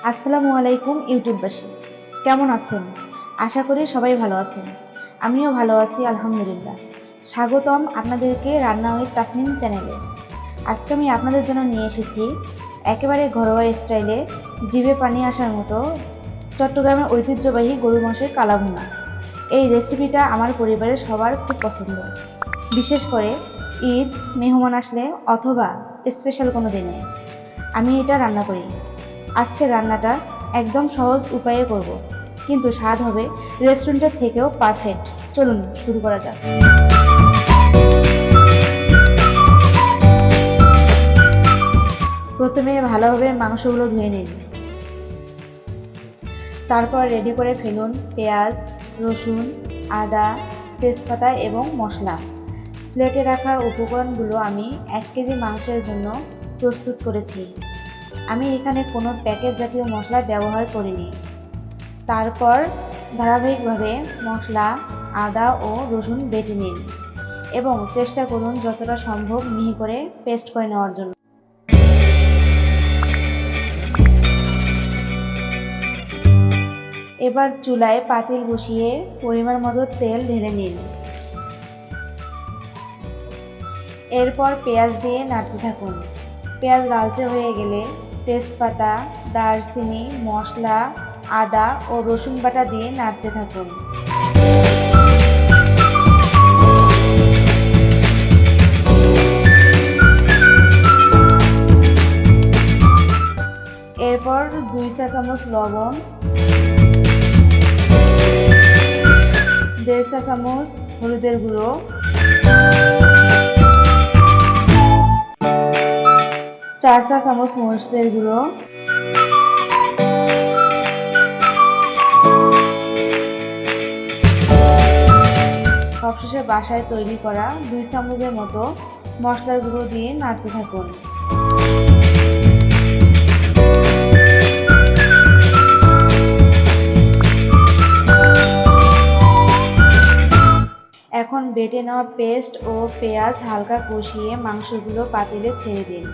আসসালামু আলাইকুম ইউটিউববাসী, কেমন আছেন? আশা করি সবাই ভালো আছেন। আমিও ভালো আছি আলহামদুলিল্লাহ। স্বাগতম আপনাদেরকে রান্না উইথ তাসনিম চ্যানেলে। আজকে আমি আপনাদের জন্য নিয়ে এসেছি একেবারে ঘরোয়া স্টাইলে জিভে পানি আসার মতো চট্টগ্রামের ঐতিহ্যবাহী গরু মাংসের কালাভুনা। এই রেসিপিটা আমার পরিবারের সবার খুব পছন্দ, বিশেষ করে ঈদ, মেহমান আসলে অথবা স্পেশাল কোনো দিনে আমি এটা রান্না করি। আজকের রান্নাটা একদম সহজ উপায়ে করব, কিন্তু স্বাদ হবে রেস্টুরেন্টের থেকেও পারফেক্ট। চলুন শুরু করা যাক। প্রথমে ভালোভাবে মাংসগুলো ধুয়ে নিন। তারপর রেডি করে ফেলুন পেঁয়াজ, রসুন, আদা, তেজপাতা এবং মশলা। প্লেটে রাখা উপকরণগুলো আমি 1 কেজি মাংসের জন্য প্রস্তুত করেছি। আমি এখানে কোনো প্যাকেট জাতীয় মশলা ব্যবহার করিনি। তারপর ধারাবাহিকভাবে মশলা, আদা ও রসুন বেটে নিন এবং চেষ্টা করুন যতটা সম্ভব মিহি করে পেস্ট করে নেওয়ার জন্য। এবার চুলায় পাতিল বসিয়ে পরিমাণ মতো তেল ঢেলে নিন। এরপর পেঁয়াজ দিয়ে নাড়তে থাকুন। পেঁয়াজ লালচে হয়ে গেলে তেজপাতা, দারচিনি, মশলা, আদা ও রসুন বাটা দিয়ে নাড়তে থাকুন। এরপর 2 চা চামচ লবণ, 1.5 চা চামচ হলুদের গুঁড়ো, 4 চা চামচ মরিচের গুঁড়ো, সবশেষে বাসায় তৈরি করা 2 চামচের মতো মশলার গুঁড়ো দিয়ে নাড়তে থাকুন। এখন বেটে নেওয়া পেস্ট ও পেঁয়াজ হালকা কষিয়ে মাংসগুলো পাতিলে ছেড়ে দিন।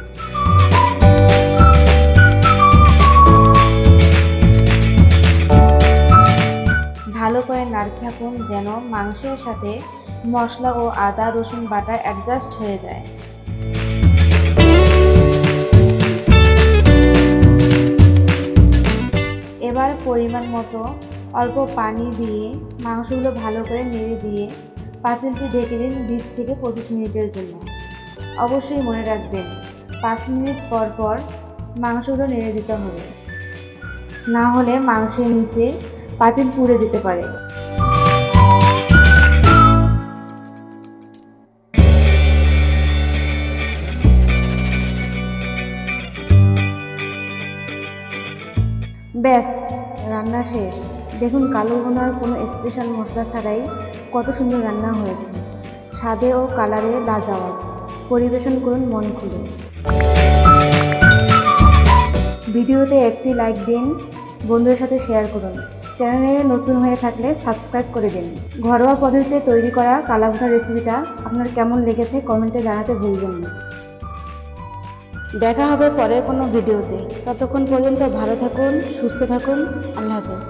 ভালো করে নাড়তে থাকুন যেন মাংসের সাথে মশলা ও আদা রসুন বাটা অ্যাডজাস্ট হয়ে যায়। এবার পরিমাণ মতো অল্প পানি দিয়ে মাংসগুলো ভালো করে নেড়ে দিয়ে পাতিলটি ঢেকে দিন 20 থেকে 25 মিনিটের জন্য। অবশ্যই মনে রাখবেন 5 মিনিট পর পর মাংসগুলো নেড়ে দিতে হবে, না হলে মাংসের নিচে পাতিল পুড়ে যেতে পারে। ব্যাস, রান্না শেষ। দেখুন কালো ভুনার কোনো স্পেশাল মশলা ছাড়াই কত সুন্দর রান্না হয়েছে। স্বাদে ও কালারে লাজবাব। পরিবেশন করুন মন খুলে। ভিডিওতে একটি লাইক দিন, বন্ধুদের সাথে শেয়ার করুন। চ্যানেলে নতুন হয়ে থাকলে সাবস্ক্রাইব করে দিন। ঘরোয়া পদ্ধতিতে তৈরি করা কালাভুনার রেসিপিটা আপনার কেমন লেগেছে কমেন্টে জানাতে ভুলবেন না। দেখা হবে পরের কোনো ভিডিওতে। ততক্ষণ পর্যন্ত ভালো থাকুন, সুস্থ থাকুন। আল্লাহ হাফেজ।